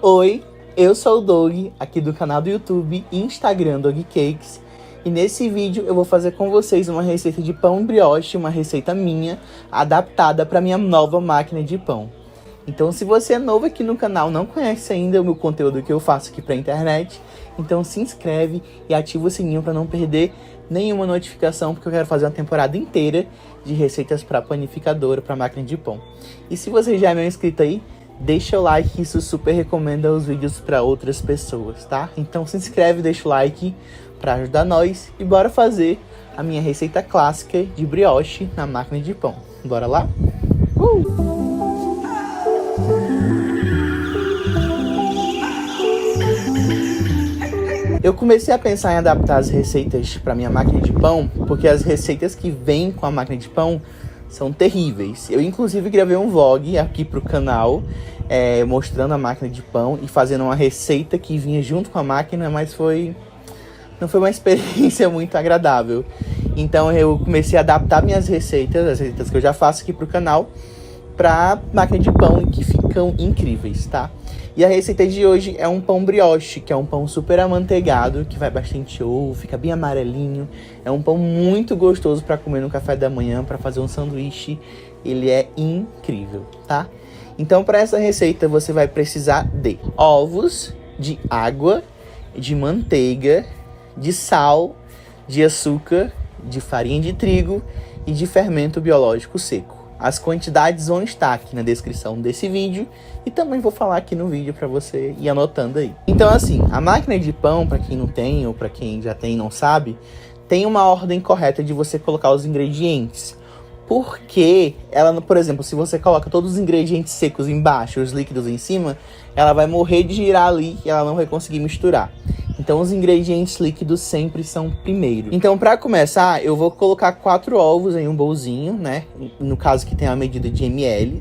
Oi, eu sou o Doug, aqui do canal do YouTube e Instagram Doug Cakes. E nesse vídeo eu vou fazer com vocês uma receita de pão brioche, uma receita minha, adaptada para minha nova máquina de pão. Então se você é novo aqui no canal, não conhece ainda o meu conteúdo que eu faço aqui pra internet, então se inscreve e ativa o sininho para não perder nenhuma notificação, porque eu quero fazer uma temporada inteira de receitas para panificadora, para máquina de pão. E se você já é meu inscrito aí, deixa o like, isso super recomenda os vídeos para outras pessoas, tá? Então se inscreve, deixa o like para ajudar nós e bora fazer a minha receita clássica de brioche na máquina de pão. Bora lá? Eu comecei a pensar em adaptar as receitas para minha máquina de pão, porque as receitas que vêm com a máquina de pão são terríveis. Eu inclusive gravei um vlog aqui pro canal, mostrando a máquina de pão e fazendo uma receita que vinha junto com a máquina, mas não foi uma experiência muito agradável. Então eu comecei a adaptar minhas receitas, as receitas que eu já faço aqui pro canal, para máquina de pão, que ficam incríveis, tá? E a receita de hoje é um pão brioche, que é um pão super amanteigado, que vai bastante ovo, fica bem amarelinho. É um pão muito gostoso para comer no café da manhã, para fazer um sanduíche. Ele é incrível, tá? Então, para essa receita, você vai precisar de ovos, de água, de manteiga, de sal, de açúcar, de farinha de trigo e de fermento biológico seco. As quantidades vão estar aqui na descrição desse vídeo e também vou falar aqui no vídeo para você ir anotando aí. Então assim, a máquina de pão, para quem não tem ou para quem já tem e não sabe, tem uma ordem correta de você colocar os ingredientes. Porque ela, por exemplo, se você coloca todos os ingredientes secos embaixo e os líquidos em cima, ela vai morrer de girar ali e ela não vai conseguir misturar. Então os ingredientes líquidos sempre são primeiro. Então para começar, eu vou colocar 4 ovos em um bolzinho, né? No caso que tem a medida de ml.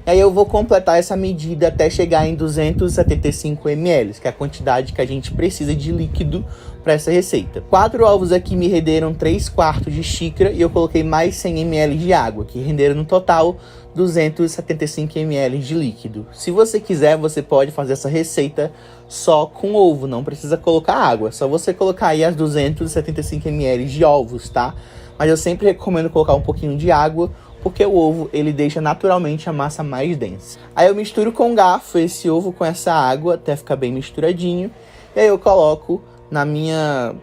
E aí eu vou completar essa medida até chegar em 275 ml, que é a quantidade que a gente precisa de líquido para essa receita. 4 ovos aqui me renderam 3/4 de xícara e eu coloquei mais 100 ml de água, que renderam no total 275 ml de líquido. Se você quiser, você pode fazer essa receita só com ovo, não precisa colocar água. É só você colocar aí as 275 ml de ovos, tá? Mas eu sempre recomendo colocar um pouquinho de água, porque o ovo, ele deixa naturalmente a massa mais densa. Aí eu misturo com garfo esse ovo com essa água, até ficar bem misturadinho. E aí eu coloco na minha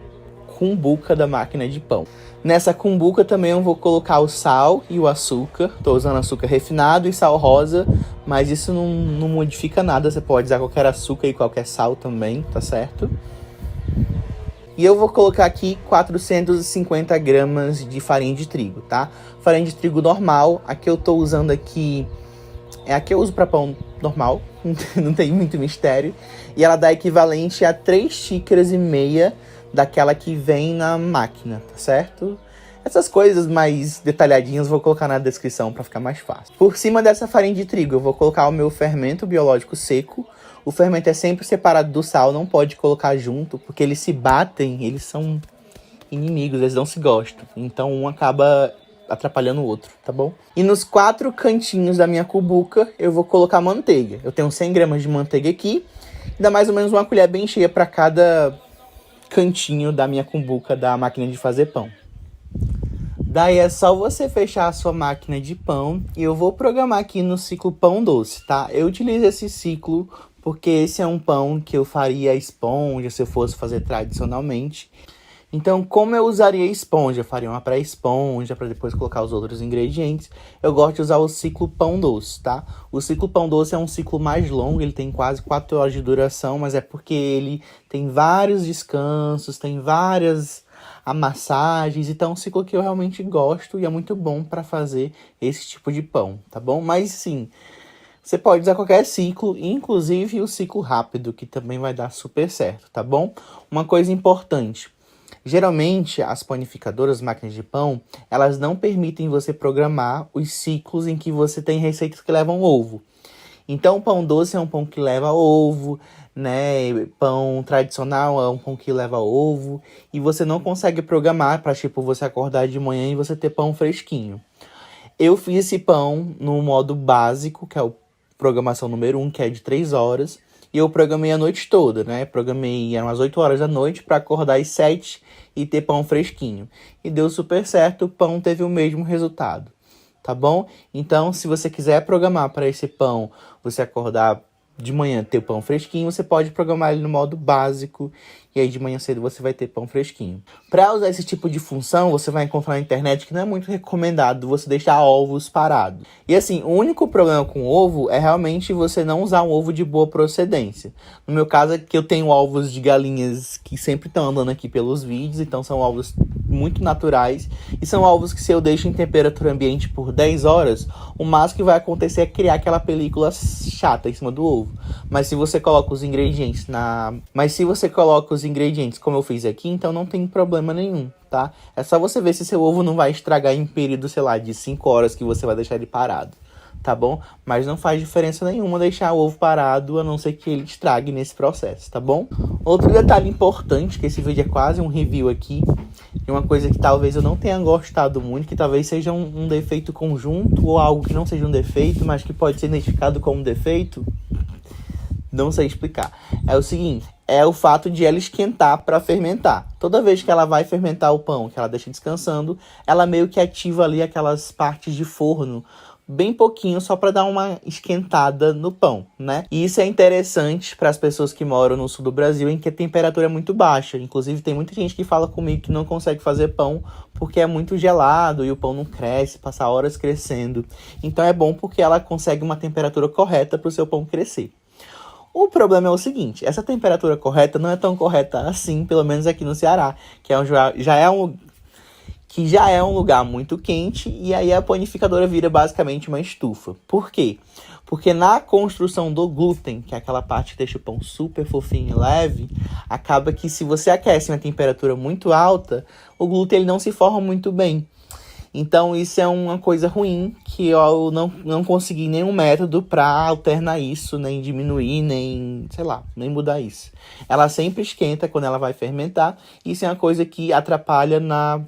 cumbuca da máquina de pão. Nessa cumbuca também eu vou colocar o sal e o açúcar. Tô usando açúcar refinado e sal rosa, mas isso não modifica nada. Você pode usar qualquer açúcar e qualquer sal também, tá certo? E eu vou colocar aqui 450 gramas de farinha de trigo, tá? Farinha de trigo normal, a que eu tô usando aqui é a que eu uso para pão normal, não tem muito mistério. E ela dá equivalente a 3,5 xícaras daquela que vem na máquina, tá certo? Essas coisas mais detalhadinhas eu vou colocar na descrição para ficar mais fácil. Por cima dessa farinha de trigo eu vou colocar o meu fermento biológico seco. O fermento é sempre separado do sal, não pode colocar junto, porque eles se batem, eles são inimigos, eles não se gostam. Então um acaba atrapalhando o outro, tá bom? E nos 4 cantinhos da minha cumbuca eu vou colocar manteiga. Eu tenho 100 gramas de manteiga aqui, e dá mais ou menos uma colher bem cheia para cada cantinho da minha cumbuca da máquina de fazer pão. Daí é só você fechar a sua máquina de pão e eu vou programar aqui no ciclo pão doce, tá? Eu utilizo esse ciclo porque esse é um pão que eu faria a esponja se eu fosse fazer tradicionalmente. Então, como eu usaria esponja, eu faria uma pré-esponja para depois colocar os outros ingredientes. Eu gosto de usar o ciclo pão doce, tá? O ciclo pão doce é um ciclo mais longo, ele tem quase 4 horas de duração, mas é porque ele tem vários descansos, tem várias amassagens, então é um ciclo que eu realmente gosto e é muito bom para fazer esse tipo de pão, tá bom? Mas sim, você pode usar qualquer ciclo, inclusive o ciclo rápido, que também vai dar super certo, tá bom? Uma coisa importante. Geralmente, as panificadoras, máquinas de pão, elas não permitem você programar os ciclos em que você tem receitas que levam ovo. Então, o pão doce é um pão que leva ovo, né? Pão tradicional é um pão que leva ovo. E você não consegue programar para, tipo, você acordar de manhã e você ter pão fresquinho. Eu fiz esse pão no modo básico, que é o programação número 1, que é de 3 horas. E eu programei a noite toda, né? Programei umas 8 horas da noite para acordar às 7 e ter pão fresquinho. E deu super certo, o pão teve o mesmo resultado, tá bom? Então, se você quiser programar para esse pão, você acordar de manhã ter o pão fresquinho, você pode programar ele no modo básico e aí de manhã cedo você vai ter pão fresquinho. Para usar esse tipo de função, você vai encontrar na internet que não é muito recomendado você deixar ovos parados. E assim, o único problema com ovo é realmente você não usar um ovo de boa procedência. No meu caso é que eu tenho ovos de galinhas que sempre estão andando aqui pelos vídeos, então são ovos muito naturais e são ovos que se eu deixo em temperatura ambiente por 10 horas, o máximo que vai acontecer é criar aquela película chata em cima do ovo. Mas se você coloca os ingredientes como eu fiz aqui, então não tem problema nenhum, tá? É só você ver se seu ovo não vai estragar em período, sei lá, de 5 horas que você vai deixar ele parado, tá bom? Mas não faz diferença nenhuma deixar o ovo parado, a não ser que ele estrague nesse processo, tá bom? Outro detalhe importante, que esse vídeo é quase um review aqui, e uma coisa que talvez eu não tenha gostado muito, que talvez seja um defeito conjunto, ou algo que não seja um defeito, mas que pode ser identificado como defeito, não sei explicar. É o seguinte, é o fato de ela esquentar para fermentar. Toda vez que ela vai fermentar o pão, que ela deixa descansando, ela meio que ativa ali aquelas partes de forno, bem pouquinho, só para dar uma esquentada no pão, né? E isso é interessante para as pessoas que moram no sul do Brasil, em que a temperatura é muito baixa. Inclusive, tem muita gente que fala comigo que não consegue fazer pão porque é muito gelado e o pão não cresce, passa horas crescendo. Então é bom porque ela consegue uma temperatura correta para o seu pão crescer. O problema é o seguinte, essa temperatura correta não é tão correta assim, pelo menos aqui no Ceará, que já é um lugar muito quente, e aí a panificadora vira basicamente uma estufa. Por quê? Porque na construção do glúten, que é aquela parte que deixa o pão super fofinho e leve, acaba que se você aquece em uma temperatura muito alta, o glúten ele não se forma muito bem. Então isso é uma coisa ruim, que eu não consegui nenhum método para alternar isso, nem diminuir, nem, sei lá, nem mudar isso. Ela sempre esquenta quando ela vai fermentar, e isso é uma coisa que atrapalha na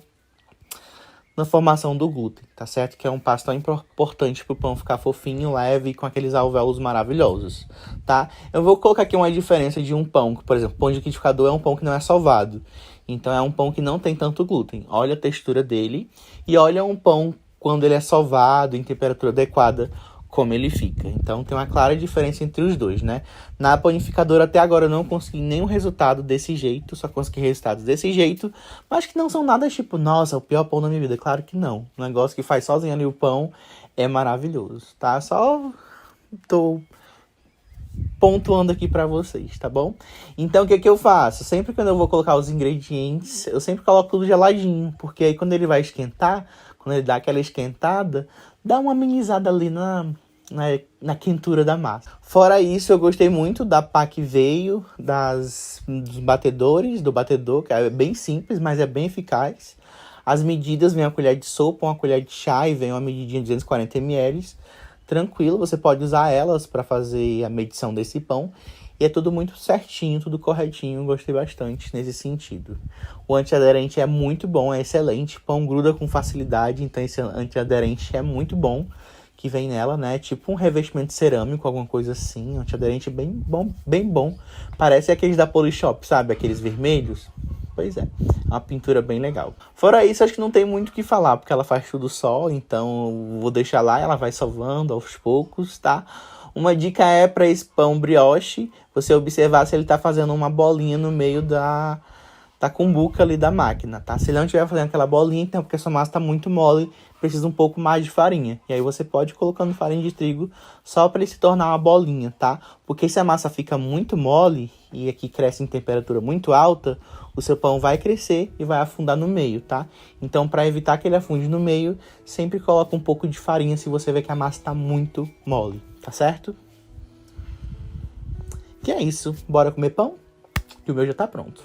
formação do glúten, tá certo? Que é um passo tão importante pro pão ficar fofinho, leve e com aqueles alvéolos maravilhosos, tá? Eu vou colocar aqui uma diferença de um pão, que, por exemplo, pão de liquidificador é um pão que não é sovado. Então é um pão que não tem tanto glúten. Olha a textura dele e olha um pão quando ele é sovado, em temperatura adequada, como ele fica. Então tem uma clara diferença entre os dois, né? Na panificadora até agora eu não consegui nenhum resultado desse jeito, só consegui resultados desse jeito, mas que não são nada tipo, nossa, o pior pão da minha vida. Claro que não. O negócio que faz sozinho ali o pão é maravilhoso, tá? Só tô pontuando aqui pra vocês, tá bom? Então o que que eu faço? Sempre quando eu vou colocar os ingredientes, eu sempre coloco tudo geladinho, porque aí quando ele vai esquentar, quando ele dá aquela esquentada, dá uma amenizada ali na quentura da massa. Fora isso, eu gostei muito da pá que veio, dos batedores, do batedor, que é bem simples, mas é bem eficaz. As medidas, vem uma colher de sopa, uma colher de chá e vem uma medidinha de 240 ml. Tranquilo, você pode usar elas para fazer a medição desse pão. E é tudo muito certinho, tudo corretinho, gostei bastante nesse sentido. O antiaderente é muito bom, é excelente, pão gruda com facilidade, então esse antiaderente é muito bom que vem nela, né? Tipo um revestimento cerâmico, alguma coisa assim, antiaderente bem bom, bem bom. Parece aqueles da Polishop, sabe? Aqueles vermelhos. Pois é, uma pintura bem legal. Fora isso, acho que não tem muito o que falar, porque ela faz tudo só, então vou deixar lá, ela vai salvando aos poucos, tá? Uma dica é para esse pão brioche, você observar se ele tá fazendo uma bolinha no meio da cumbuca ali da máquina, tá? Se ele não estiver fazendo aquela bolinha, então é porque a sua massa tá muito mole, precisa um pouco mais de farinha. E aí você pode ir colocando farinha de trigo só para ele se tornar uma bolinha, tá? Porque se a massa fica muito mole e aqui cresce em temperatura muito alta, o seu pão vai crescer e vai afundar no meio, tá? Então, para evitar que ele afunde no meio, sempre coloca um pouco de farinha se você vê que a massa tá muito mole, tá certo? Que é isso. Bora comer pão? Que o meu já tá pronto.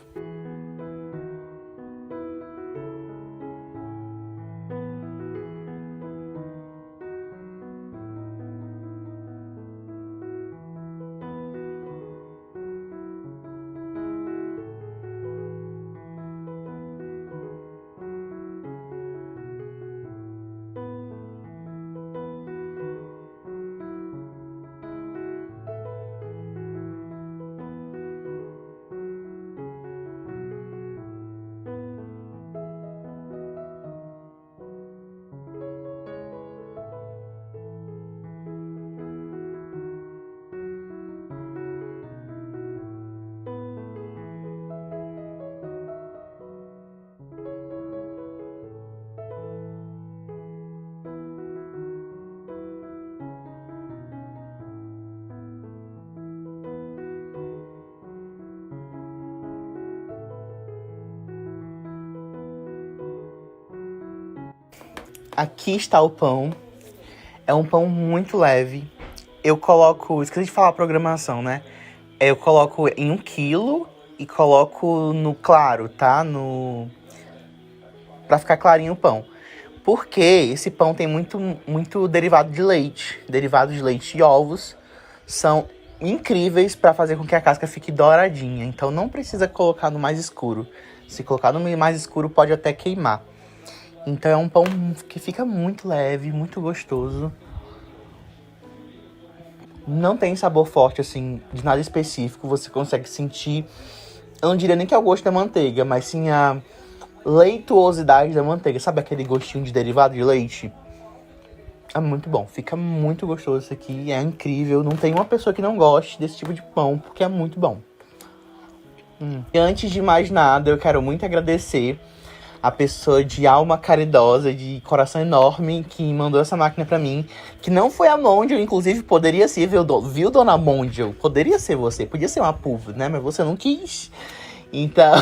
Aqui está o pão. É um pão muito leve. Eu coloco... Esqueci de falar a programação, né? Eu coloco em 1 quilo e coloco no claro, tá? Pra ficar clarinho o pão. Porque esse pão tem muito derivado de leite. Derivado de leite e ovos são incríveis para fazer com que a casca fique douradinha. Então não precisa colocar no mais escuro. Se colocar no mais escuro pode até queimar. Então é um pão que fica muito leve, muito gostoso. Não tem sabor forte, assim, de nada específico. Você consegue sentir, eu não diria nem que é o gosto da manteiga, mas sim a leituosidade da manteiga. Sabe aquele gostinho de derivado de leite? É muito bom, fica muito gostoso isso aqui, é incrível. Não tem uma pessoa que não goste desse tipo de pão, porque é muito bom. E antes de mais nada, eu quero muito agradecer a pessoa de alma caridosa, de coração enorme, que mandou essa máquina pra mim. Que não foi a Mondial, inclusive poderia ser, viu, dona Mondial? Poderia ser você, podia ser uma pub, né? Mas você não quis. Então,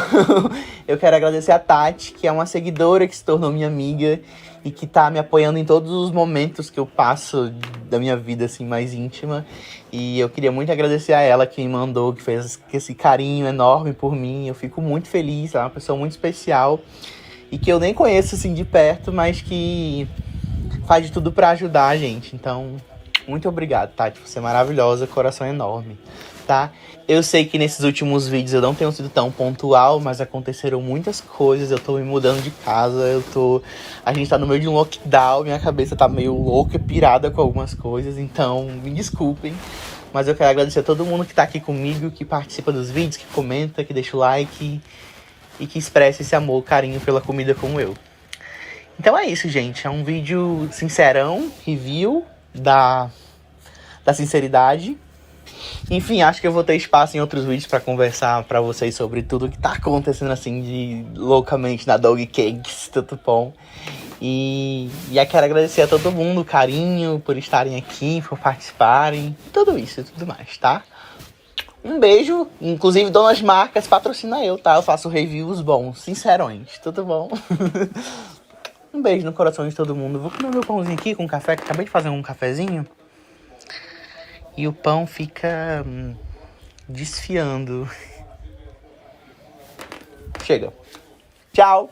eu quero agradecer a Tati, que é uma seguidora que se tornou minha amiga e que tá me apoiando em todos os momentos que eu passo da minha vida, assim, mais íntima. E eu queria muito agradecer a ela que me mandou, que fez esse carinho enorme por mim. Eu fico muito feliz, ela é uma pessoa muito especial e que eu nem conheço, assim, de perto, mas que faz de tudo pra ajudar a gente. Então, muito obrigado, Tati, você é maravilhosa, coração enorme, tá? Eu sei que nesses últimos vídeos eu não tenho sido tão pontual, mas aconteceram muitas coisas, eu tô me mudando de casa, a gente tá no meio de um lockdown, minha cabeça tá meio louca, pirada com algumas coisas, então me desculpem. Mas eu quero agradecer a todo mundo que tá aqui comigo, que participa dos vídeos, que comenta, que deixa o like e que expressa esse amor, carinho pela comida como eu. Então é isso, gente, é um vídeo sincerão, review da sinceridade. Enfim, acho que eu vou ter espaço em outros vídeos pra conversar pra vocês sobre tudo que tá acontecendo, assim, de loucamente na Dog Cakes, tudo bom. E eu quero agradecer a todo mundo o carinho por estarem aqui, por participarem, tudo isso e tudo mais, tá? Um beijo, inclusive Donas Marcas patrocina eu, tá? Eu faço reviews bons, sincerões, tudo bom? Um beijo no coração de todo mundo. Vou comer meu pãozinho aqui com café, que acabei de fazer um cafezinho. E o pão fica desfiando. Chega. Tchau.